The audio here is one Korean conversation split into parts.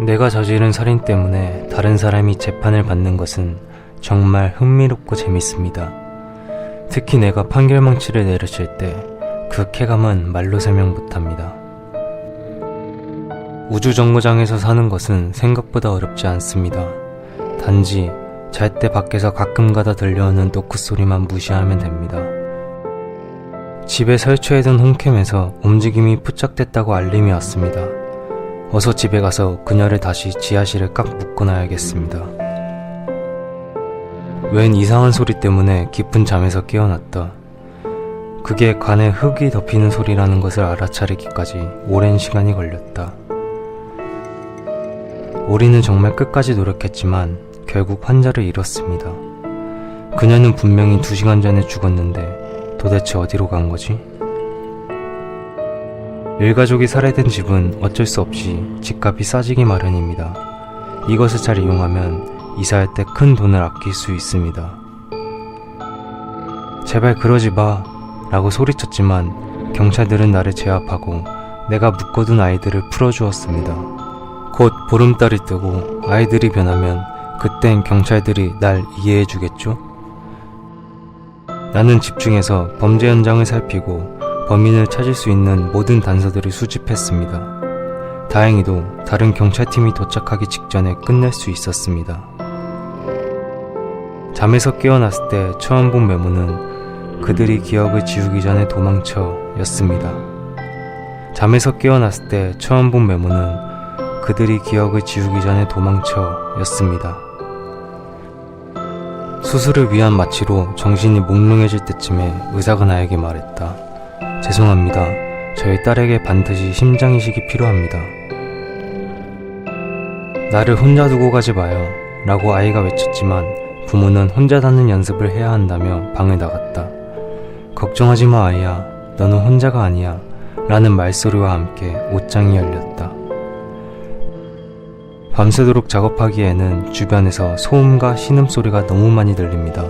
내가 저지른 살인 때문에 다른 사람이 재판을 받는 것은 정말 흥미롭고 재밌습니다. 특히 내가 판결망치를 내려칠 때 그 쾌감은 말로 설명 못합니다. 우주정거장에서 사는 것은 생각보다 어렵지 않습니다. 단지 잘 때 밖에서 가끔가다 들려오는 노크 소리만 무시하면 됩니다. 집에 설치해둔 홈캠에서 움직임이 포착됐다고 알림이 왔습니다. 어서 집에 가서 그녀를 다시 지하실에 꽉 묶어놔야겠습니다. 웬 이상한 소리 때문에 깊은 잠에서 깨어났다. 그게 관에 흙이 덮이는 소리라는 것을 알아차리기까지 오랜 시간이 걸렸다. 우리는 정말 끝까지 노력했지만 결국 환자를 잃었습니다. 그녀는 분명히 2시간 전에 죽었는데 도대체 어디로 간 거지? 일가족이 살해된 집은 어쩔 수 없이 집값이 싸지기 마련입니다. 이것을 잘 이용하면 이사할 때 큰 돈을 아낄 수 있습니다. 제발 그러지 마 라고 소리쳤지만 경찰들은 나를 제압하고 내가 묶어둔 아이들을 풀어주었습니다. 곧 보름달이 뜨고 아이들이 변하면 그땐 경찰들이 날 이해해주겠죠? 나는 집중해서 범죄 현장을 살피고 범인을 찾을 수 있는 모든 단서들을 수집했습니다. 다행히도 다른 경찰팀이 도착하기 직전에 끝낼 수 있었습니다. 잠에서 깨어났을 때 처음 본 메모는 그들이 기억을 지우기 전에 도망쳐 였습니다. 잠에서 깨어났을 때 처음 본 메모는 그들이 기억을 지우기 전에 도망쳐 였습니다. 수술을 위한 마취로 정신이 몽롱해질 때쯤에 의사가 나에게 말했다. 죄송합니다. 저희 딸에게 반드시 심장이식이 필요합니다. 나를 혼자 두고 가지 마요 라고 아이가 외쳤지만 부모는 혼자 다는 연습을 해야 한다며 방을 나갔다. 걱정하지 마 아이야. 너는 혼자가 아니야. 라는 말소리와 함께 옷장이 열렸다. 밤새도록 작업하기에는 주변에서 소음과 신음소리가 너무 많이 들립니다.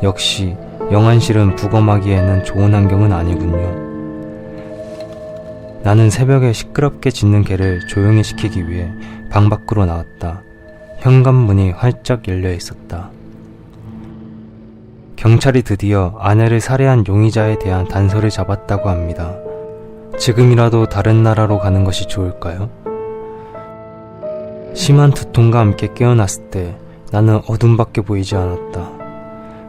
역시 영안실은 부검하기에는 좋은 환경은 아니군요. 나는 새벽에 시끄럽게 짖는 개를 조용히 시키기 위해 방 밖으로 나왔다. 현관문이 활짝 열려 있었다. 경찰이 드디어 아내를 살해한 용의자에 대한 단서를 잡았다고 합니다. 지금이라도 다른 나라로 가는 것이 좋을까요? 심한 두통과 함께 깨어났을 때 나는 어둠밖에 보이지 않았다.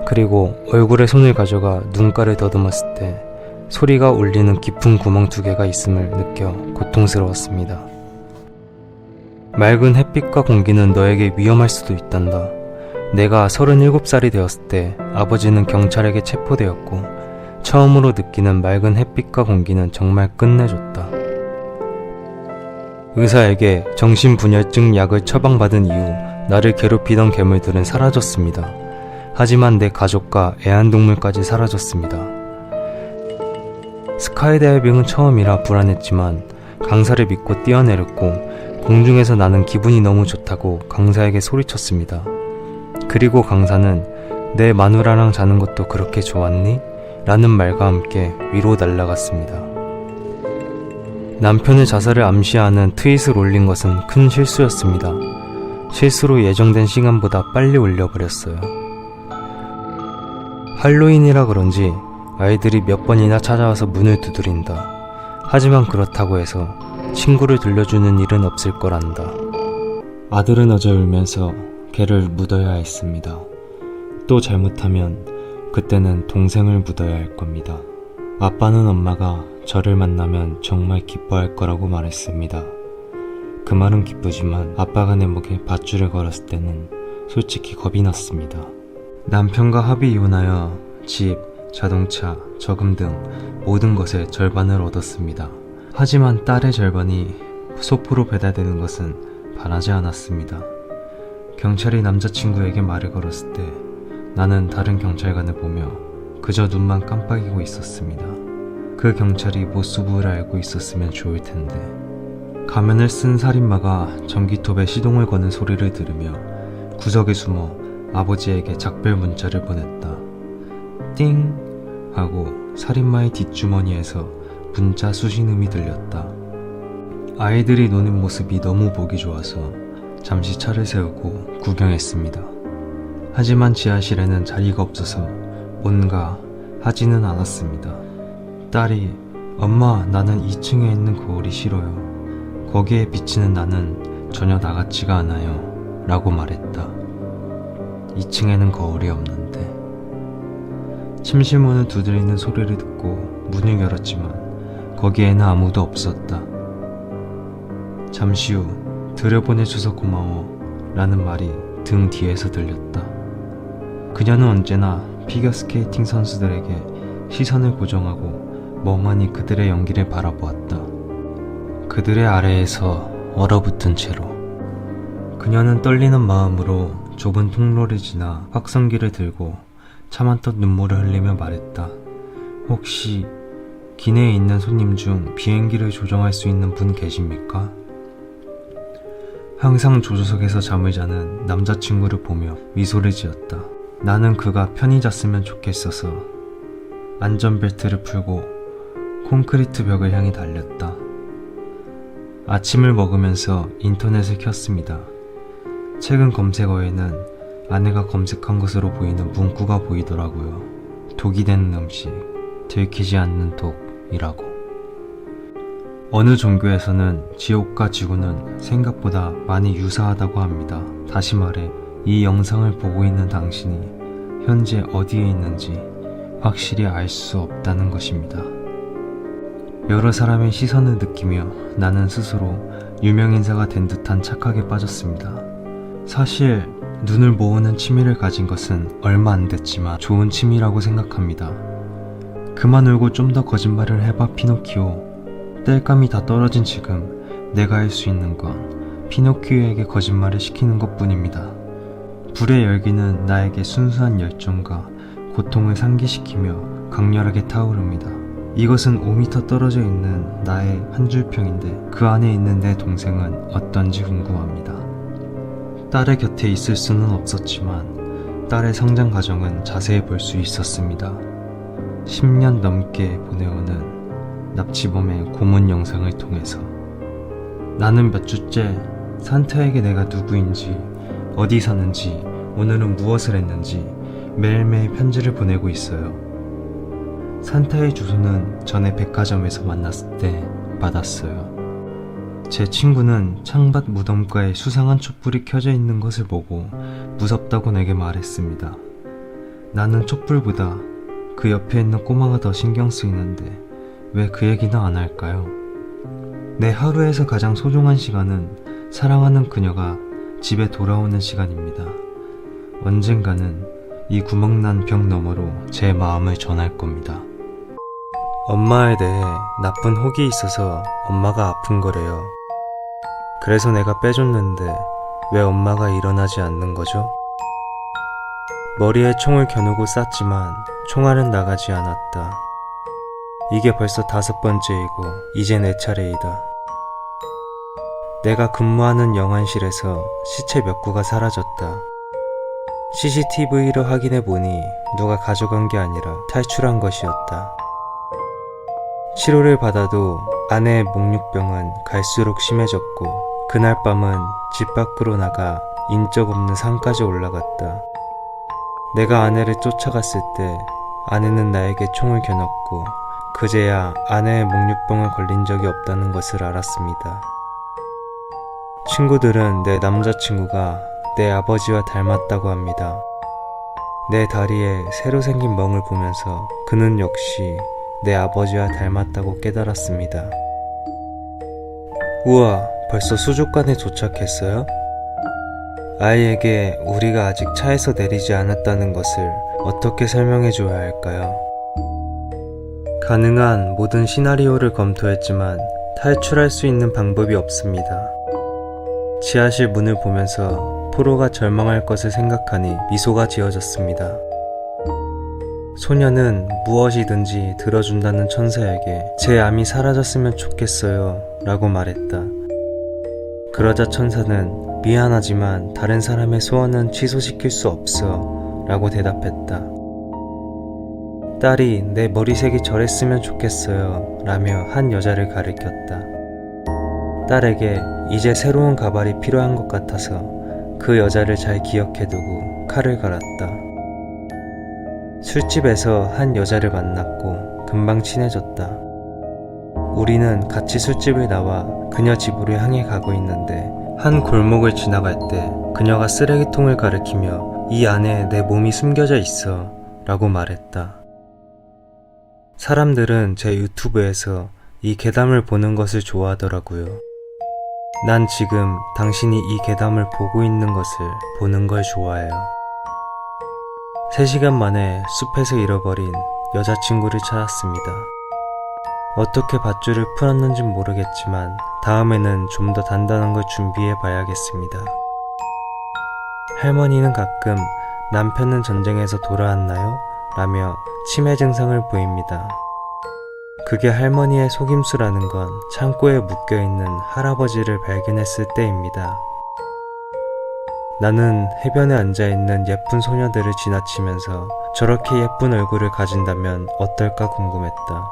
그리고 얼굴에 손을 가져가 눈가를 더듬었을 때 소리가 울리는 깊은 구멍 2개가 있음을 느껴 고통스러웠습니다. 맑은 햇빛과 공기는 너에게 위험할 수도 있단다. 내가 37살이 되었을 때 아버지는 경찰에게 체포되었고 처음으로 느끼는 맑은 햇빛과 공기는 정말 끝내줬다. 의사에게 정신분열증 약을 처방받은 이후 나를 괴롭히던 괴물들은 사라졌습니다. 하지만 내 가족과 애완동물까지 사라졌습니다. 스카이다이빙은 처음이라 불안했지만 강사를 믿고 뛰어내렸고 공중에서 나는 기분이 너무 좋다고 강사에게 소리쳤습니다. 그리고 강사는 내 마누라랑 자는 것도 그렇게 좋았니? 라는 말과 함께 위로 날아갔습니다. 남편의 자살을 암시하는 트윗을 올린 것은 큰 실수였습니다. 실수로 예정된 시간보다 빨리 올려버렸어요. 할로윈이라 그런지 아이들이 몇 번이나 찾아와서 문을 두드린다. 하지만 그렇다고 해서 친구를 들려주는 일은 없을 거란다. 아들은 어제 울면서 개를 묻어야 했습니다. 또 잘못하면 그때는 동생을 묻어야 할 겁니다. 아빠는 엄마가 저를 만나면 정말 기뻐할 거라고 말했습니다. 그 말은 기쁘지만 아빠가 내 목에 밧줄을 걸었을 때는 솔직히 겁이 났습니다. 남편과 합의 이혼하여 집, 자동차, 저금 등 모든 것의 절반을 얻었습니다. 하지만 딸의 절반이 소포로 배달되는 것은 바라지 않았습니다. 경찰이 남자친구에게 말을 걸었을 때 나는 다른 경찰관을 보며 그저 눈만 깜빡이고 있었습니다. 그 경찰이 모습을 알고 있었으면 좋을 텐데. 가면을 쓴 살인마가 전기톱에 시동을 거는 소리를 들으며 구석에 숨어 아버지에게 작별 문자를 보냈다. 띵! 하고 살인마의 뒷주머니에서 문자 수신음이 들렸다. 아이들이 노는 모습이 너무 보기 좋아서 잠시 차를 세우고 구경했습니다. 하지만 지하실에는 자리가 없어서 뭔가 하지는 않았습니다. 딸이 엄마 나는 2층에 있는 거울이 싫어요. 거기에 비치는 나는 전혀 나 같지가 않아요 라고 말했다. 2층에는 거울이 없는데. 침실문을 두드리는 소리를 듣고 문을 열었지만 거기에는 아무도 없었다. 잠시 후 들여보내줘서 고마워 라는 말이 등 뒤에서 들렸다. 그녀는 언제나 피겨스케이팅 선수들에게 시선을 고정하고 멍하니 그들의 연기를 바라보았다. 그들의 아래에서 얼어붙은 채로 그녀는 떨리는 마음으로 좁은 통로를 지나 확성기를 들고 참았던 눈물을 흘리며 말했다. 혹시 기내에 있는 손님 중 비행기를 조정할 수 있는 분 계십니까? 항상 조수석에서 잠을 자는 남자친구를 보며 미소를 지었다. 나는 그가 편히 잤으면 좋겠어서 안전벨트를 풀고 콘크리트 벽을 향해 달렸다. 아침을 먹으면서 인터넷을 켰습니다. 최근 검색어에는 아내가 검색한 것으로 보이는 문구가 보이더라고요. 독이 되는 음식, 들키지 않는 독이라고. 어느 종교에서는 지옥과 지구는 생각보다 많이 유사하다고 합니다. 다시 말해 이 영상을 보고 있는 당신이 현재 어디에 있는지 확실히 알 수 없다는 것입니다. 여러 사람의 시선을 느끼며 나는 스스로 유명인사가 된 듯한 착각에 빠졌습니다. 사실 눈을 모으는 취미를 가진 것은 얼마 안 됐지만 좋은 취미라고 생각합니다. 그만 울고 좀 더 거짓말을 해봐 피노키오. 땔감이 다 떨어진 지금 내가 할 수 있는 건 피노키오에게 거짓말을 시키는 것 뿐입니다. 불의 열기는 나에게 순수한 열정과 고통을 상기시키며 강렬하게 타오릅니다. 이것은 5m 떨어져 있는 나의 한 줄평인데 그 안에 있는 내 동생은 어떤지 궁금합니다. 딸의 곁에 있을 수는 없었지만 딸의 성장 과정은 자세히 볼 수 있었습니다. 10년 넘게 보내오는 납치범의 고문 영상을 통해서 나는 몇 주째 산타에게 내가 누구인지, 어디 사는지, 오늘은 무엇을 했는지 매일매일 편지를 보내고 있어요. 산타의 주소는 전에 백화점에서 만났을 때 받았어요. 제 친구는 창밖 무덤가에 수상한 촛불이 켜져 있는 것을 보고 무섭다고 내게 말했습니다. 나는 촛불보다 그 옆에 있는 꼬마가 더 신경 쓰이는데 왜 그 얘기는 안 할까요? 내 하루에서 가장 소중한 시간은 사랑하는 그녀가 집에 돌아오는 시간입니다. 언젠가는 이 구멍난 벽 너머로 제 마음을 전할 겁니다. 엄마에 대해 나쁜 혹이 있어서 엄마가 아픈 거래요. 그래서 내가 빼줬는데 왜 엄마가 일어나지 않는 거죠? 머리에 총을 겨누고 쐈지만 총알은 나가지 않았다. 이게 벌써 5번째이고 이제 내 차례이다. 내가 근무하는 영안실에서 시체 몇 구가 사라졌다. CCTV를 확인해 보니 누가 가져간 게 아니라 탈출한 것이었다. 치료를 받아도 아내의 목욕병은 갈수록 심해졌고 그날 밤은 집 밖으로 나가 인적 없는 산까지 올라갔다. 내가 아내를 쫓아갔을 때 아내는 나에게 총을 겨눴고 그제야 아내의 목욕병에 걸린 적이 없다는 것을 알았습니다. 친구들은 내 남자친구가 내 아버지와 닮았다고 합니다. 내 다리에 새로 생긴 멍을 보면서 그는 역시 내 아버지와 닮았다고 깨달았습니다. 우와, 벌써 수족관에 도착했어요? 아이에게 우리가 아직 차에서 내리지 않았다는 것을 어떻게 설명해줘야 할까요? 가능한 모든 시나리오를 검토했지만 탈출할 수 있는 방법이 없습니다. 지하실 문을 보면서 포로가 절망할 것을 생각하니 미소가 지어졌습니다. 소녀는 무엇이든지 들어준다는 천사에게 제 암이 사라졌으면 좋겠어요 라고 말했다. 그러자 천사는 미안하지만 다른 사람의 소원은 취소시킬 수 없어 라고 대답했다. 딸이 내 머리색이 저랬으면 좋겠어요 라며 한 여자를 가리켰다. 딸에게 이제 새로운 가발이 필요한 것 같아서 그 여자를 잘 기억해두고 칼을 갈았다. 술집에서 한 여자를 만났고 금방 친해졌다. 우리는 같이 술집을 나와 그녀 집으로 향해 가고 있는데 한 골목을 지나갈 때 그녀가 쓰레기통을 가리키며 이 안에 내 몸이 숨겨져 있어 라고 말했다. 사람들은 제 유튜브에서 이 괴담을 보는 것을 좋아하더라고요. 난 지금 당신이 이 괴담을 보고 있는 것을 보는 걸 좋아해요. 3시간 만에 숲에서 잃어버린 여자친구를 찾았습니다. 어떻게 밧줄을 풀었는진 모르겠지만 다음에는 좀 더 단단한 걸 준비해 봐야겠습니다. 할머니는 가끔 남편은 전쟁에서 돌아왔나요? 라며 치매 증상을 보입니다. 그게 할머니의 속임수라는 건 창고에 묶여있는 할아버지를 발견했을 때입니다. 나는 해변에 앉아있는 예쁜 소녀들을 지나치면서 저렇게 예쁜 얼굴을 가진다면 어떨까 궁금했다.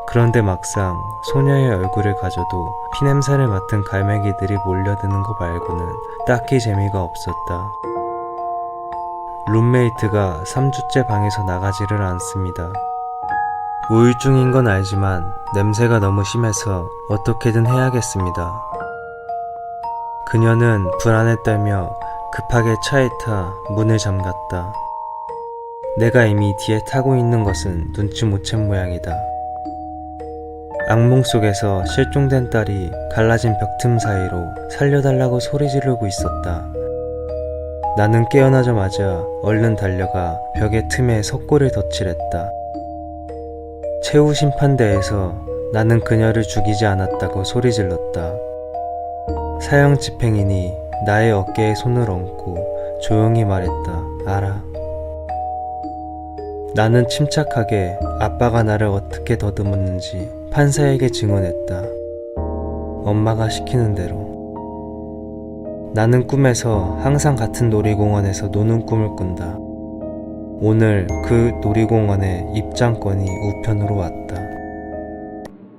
그런데 막상 소녀의 얼굴을 가져도 피냄새를 맡은 갈매기들이 몰려드는 거 말고는 딱히 재미가 없었다. 룸메이트가 3주째 방에서 나가지를 않습니다. 우울증인 건 알지만 냄새가 너무 심해서 어떻게든 해야겠습니다. 그녀는 불안에 떨며 급하게 차에 타 문을 잠갔다. 내가 이미 뒤에 타고 있는 것은 눈치 못 챈 모양이다. 악몽 속에서 실종된 딸이 갈라진 벽 틈 사이로 살려달라고 소리 지르고 있었다. 나는 깨어나자마자 얼른 달려가 벽의 틈에 석고를 덧칠했다. 최후 심판대에서 나는 그녀를 죽이지 않았다고 소리 질렀다. 사형 집행인이 나의 어깨에 손을 얹고 조용히 말했다. 알아. 나는 침착하게 아빠가 나를 어떻게 더듬었는지 판사에게 증언했다. 엄마가 시키는 대로. 나는 꿈에서 항상 같은 놀이공원에서 노는 꿈을 꾼다. 오늘 그 놀이공원에 입장권이 우편으로 왔다.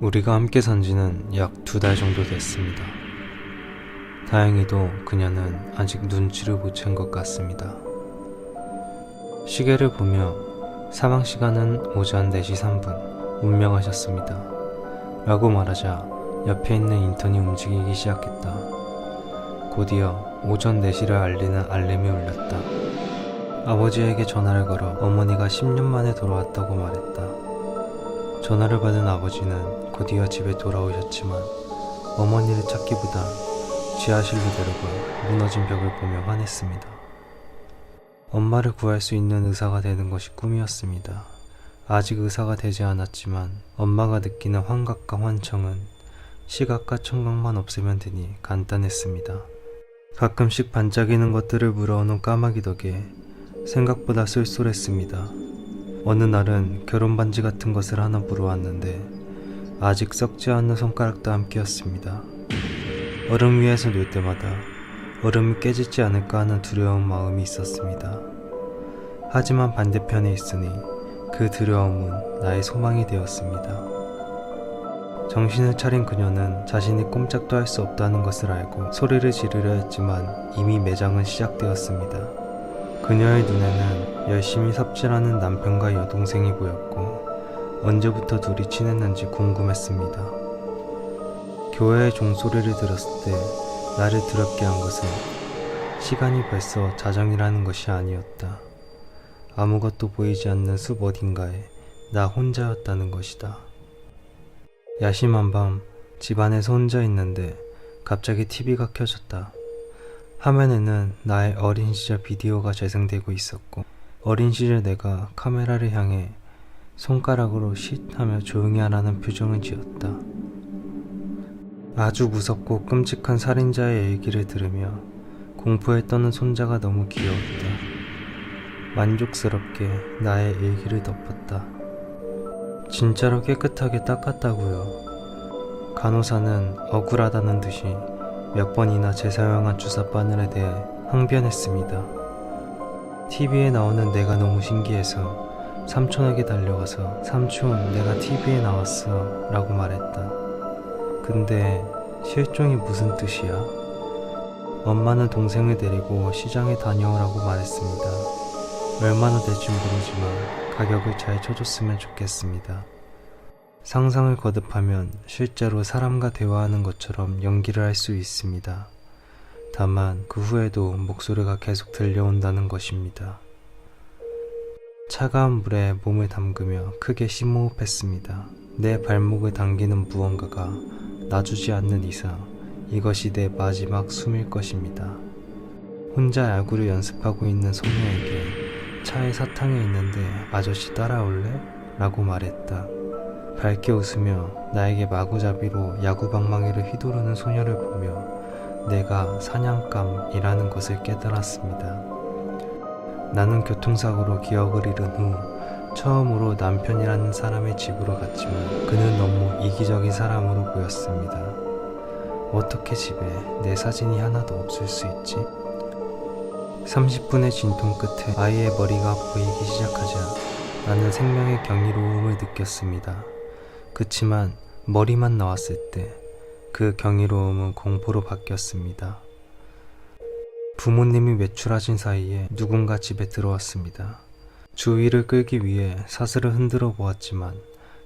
우리가 함께 산 지는 약 2달 정도 됐습니다. 다행히도 그녀는 아직 눈치를 못 챈 것 같습니다. 시계를 보며 사망 시간은 오전 4시 3분, 운명하셨습니다. 라고 말하자 옆에 있는 인턴이 움직이기 시작했다. 곧이어 오전 4시를 알리는 알림이 울렸다. 아버지에게 전화를 걸어 어머니가 10년 만에 돌아왔다고 말했다. 전화를 받은 아버지는 곧이어 집에 돌아오셨지만 어머니를 찾기보다 지하실로 데려가 무너진 벽을 보며 화냈습니다. 엄마를 구할 수 있는 의사가 되는 것이 꿈이었습니다. 아직 의사가 되지 않았지만 엄마가 느끼는 환각과 환청은 시각과 청각만 없애면 되니 간단했습니다. 가끔씩 반짝이는 것들을 물어오는 까마귀 덕에 생각보다 쏠쏠했습니다. 어느 날은 결혼 반지 같은 것을 하나 물어왔는데 아직 썩지 않은 손가락도 함께였습니다. 얼음 위에서 놀 때마다 얼음이 깨지지 않을까 하는 두려운 마음이 있었습니다. 하지만 반대편에 있으니 그 두려움은 나의 소망이 되었습니다. 정신을 차린 그녀는 자신이 꼼짝도 할 수 없다는 것을 알고 소리를 지르려 했지만 이미 매장은 시작되었습니다. 그녀의 눈에는 열심히 삽질하는 남편과 여동생이 보였고 언제부터 둘이 친했는지 궁금했습니다. 교회의 종소리를 들었을 때 나를 더럽게 한 것은 시간이 벌써 자정이라는 것이 아니었다. 아무것도 보이지 않는 숲 어딘가에 나 혼자였다는 것이다. 야심한 밤 집안에서 혼자 있는데 갑자기 TV가 켜졌다. 화면에는 나의 어린 시절 비디오가 재생되고 있었고 어린 시절 내가 카메라를 향해 손가락으로 쉿 하며 조용히 하라는 표정을 지었다. 아주 무섭고 끔찍한 살인자의 얘기를 들으며 공포에 떠는 손자가 너무 귀여웠다. 만족스럽게 나의 일기를 덮었다. 진짜로 깨끗하게 닦았다고요. 간호사는 억울하다는 듯이 몇 번이나 재사용한 주사 바늘에 대해 항변했습니다. TV에 나오는 내가 너무 신기해서 삼촌에게 달려가서 삼촌 내가 TV에 나왔어 라고 말했다. 근데 실종이 무슨 뜻이야? 엄마는 동생을 데리고 시장에 다녀오라고 말했습니다. 얼마나 될지 모르지만 가격을 잘 쳐줬으면 좋겠습니다. 상상을 거듭하면 실제로 사람과 대화하는 것처럼 연기를 할 수 있습니다. 다만 그 후에도 목소리가 계속 들려온다는 것입니다. 차가운 물에 몸을 담그며 크게 심호흡했습니다. 내 발목을 당기는 무언가가 놔주지 않는 이상 이것이 내 마지막 숨일 것입니다. 혼자 야구를 연습하고 있는 소녀에게 차에 사탕이 있는데 아저씨 따라올래? 라고 말했다. 밝게 웃으며 나에게 마구잡이로 야구 방망이를 휘두르는 소녀를 보며 내가 사냥감이라는 것을 깨달았습니다. 나는 교통사고로 기억을 잃은 후 처음으로 남편이라는 사람의 집으로 갔지만 그는 너무 이기적인 사람으로 보였습니다. 어떻게 집에 내 사진이 하나도 없을 수 있지? 30분의 진통 끝에 아이의 머리가 보이기 시작하자 나는 생명의 경이로움을 느꼈습니다. 그치만 머리만 나왔을 때 그 경이로움은 공포로 바뀌었습니다. 부모님이 외출하신 사이에 누군가 집에 들어왔습니다. 주의를 끌기 위해 사슬을 흔들어 보았지만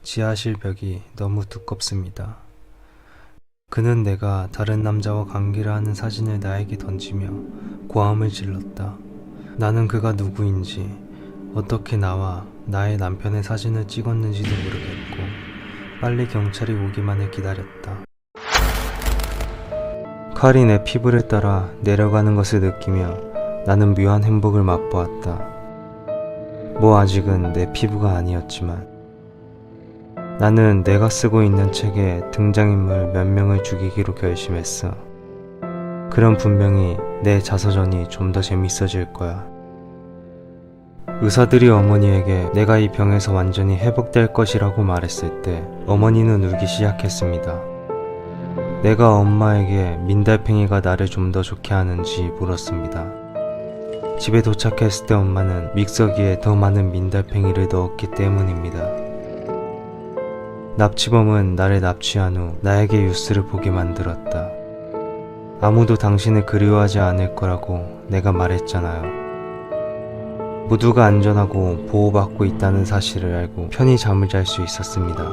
지하실 벽이 너무 두껍습니다. 그는 내가 다른 남자와 관계를 하는 사진을 나에게 던지며 고함을 질렀다. 나는 그가 누구인지, 어떻게 나와 나의 남편의 사진을 찍었는지도 모르겠고 빨리 경찰이 오기만을 기다렸다. 칼이 내 피부를 따라 내려가는 것을 느끼며 나는 묘한 행복을 맛보았다. 뭐 아직은 내 피부가 아니었지만 나는 내가 쓰고 있는 책에 등장인물 몇 명을 죽이기로 결심했어. 그럼 분명히 내 자서전이 좀 더 재밌어질 거야. 의사들이 어머니에게 내가 이 병에서 완전히 회복될 것이라고 말했을 때 어머니는 울기 시작했습니다. 내가 엄마에게 민달팽이가 나를 좀 더 좋게 하는지 물었습니다. 집에 도착했을 때 엄마는 믹서기에 더 많은 민달팽이를 넣었기 때문입니다. 납치범은 나를 납치한 후 나에게 뉴스를 보게 만들었다. 아무도 당신을 그리워하지 않을 거라고 내가 말했잖아요. 모두가 안전하고 보호받고 있다는 사실을 알고 편히 잠을 잘 수 있었습니다.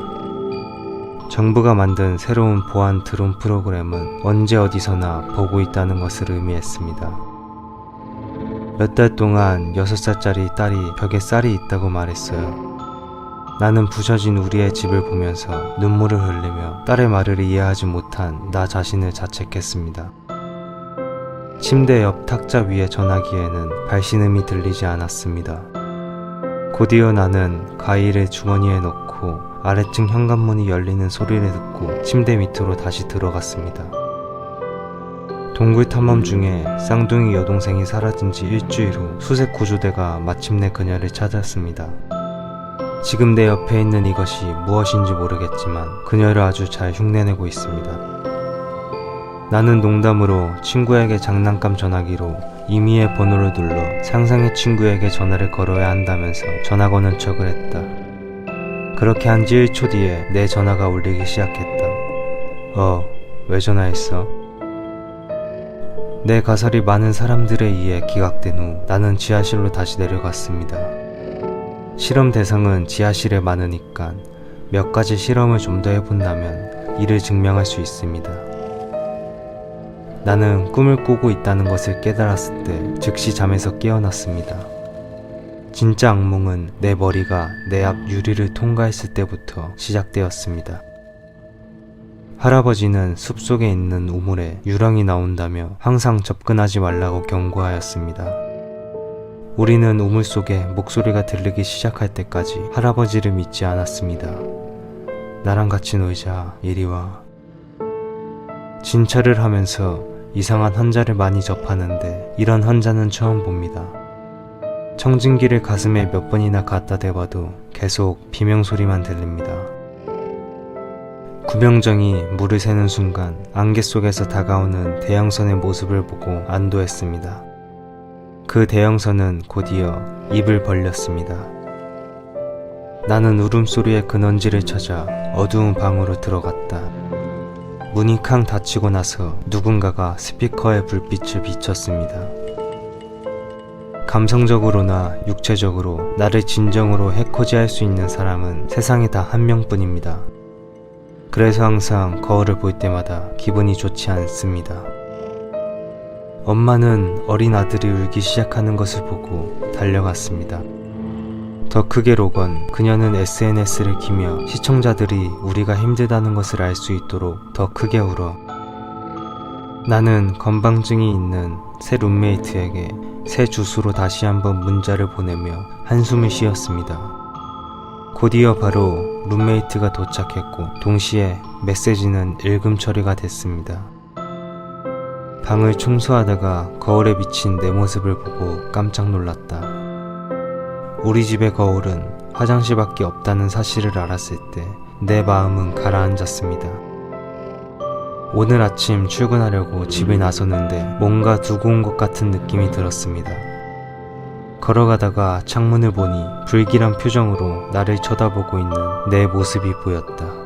정부가 만든 새로운 보안 드론 프로그램은 언제 어디서나 보고 있다는 것을 의미했습니다. 몇 달 동안 6살짜리 딸이 벽에 쌀이 있다고 말했어요. 나는 부셔진 우리의 집을 보면서 눈물을 흘리며 딸의 말을 이해하지 못한 나 자신을 자책했습니다. 침대 옆 탁자 위의 전화기에는 발신음이 들리지 않았습니다. 곧이어 나는 가위를 주머니에 넣고 아래층 현관문이 열리는 소리를 듣고 침대 밑으로 다시 들어갔습니다. 동굴 탐험 중에 쌍둥이 여동생이 사라진 지 일주일 후 수색 구조대가 마침내 그녀를 찾았습니다. 지금 내 옆에 있는 이것이 무엇인지 모르겠지만 그녀를 아주 잘 흉내내고 있습니다. 나는 농담으로 친구에게 장난감 전화기로 이미의 번호를 눌러 상상의 친구에게 전화를 걸어야 한다면서 전화 거는 척을 했다. 그렇게 한 지 1초 뒤에 내 전화가 울리기 시작했다. 왜 전화했어? 내 가설이 많은 사람들에 의해 기각된 후 나는 지하실로 다시 내려갔습니다. 실험 대상은 지하실에 많으니까 몇 가지 실험을 좀 더 해본다면 이를 증명할 수 있습니다. 나는 꿈을 꾸고 있다는 것을 깨달았을 때 즉시 잠에서 깨어났습니다. 진짜 악몽은 내 머리가 내 앞 유리를 통과했을 때부터 시작되었습니다. 할아버지는 숲속에 있는 우물에 유령이 나온다며 항상 접근하지 말라고 경고하였습니다. 우리는 우물 속에 목소리가 들리기 시작할 때까지 할아버지를 믿지 않았습니다. 나랑 같이 놀자, 이리 와. 진찰을 하면서 이상한 환자를 많이 접하는데 이런 환자는 처음 봅니다. 청진기를 가슴에 몇 번이나 갖다 대봐도 계속 비명소리만 들립니다. 구명정이 물을 새는 순간 안개 속에서 다가오는 대형선의 모습을 보고 안도했습니다. 그 대형선은 곧이어 입을 벌렸습니다. 나는 울음소리의 근원지를 찾아 어두운 방으로 들어갔다. 문이 쾅 닫히고 나서 누군가가 스피커에 불빛을 비췄습니다. 감성적으로나 육체적으로 나를 진정으로 해코지할 수 있는 사람은 세상에 다 한 명뿐입니다. 그래서 항상 거울을 볼 때마다 기분이 좋지 않습니다. 엄마는 어린 아들이 울기 시작하는 것을 보고 달려갔습니다. 더 크게 로건, 그녀는 SNS를 키며 시청자들이 우리가 힘들다는 것을 알 수 있도록 더 크게 울어. 나는 건방증이 있는 새 룸메이트에게 새 주소로 다시 한번 문자를 보내며 한숨을 쉬었습니다. 곧이어 바로 룸메이트가 도착했고 동시에 메시지는 읽음 처리가 됐습니다. 방을 청소하다가 거울에 비친 내 모습을 보고 깜짝 놀랐다. 우리 집의 거울은 화장실밖에 없다는 사실을 알았을 때 내 마음은 가라앉았습니다. 오늘 아침 출근하려고 집을 나섰는데 뭔가 두고 온 것 같은 느낌이 들었습니다. 걸어가다가 창문을 보니 불길한 표정으로 나를 쳐다보고 있는 내 모습이 보였다.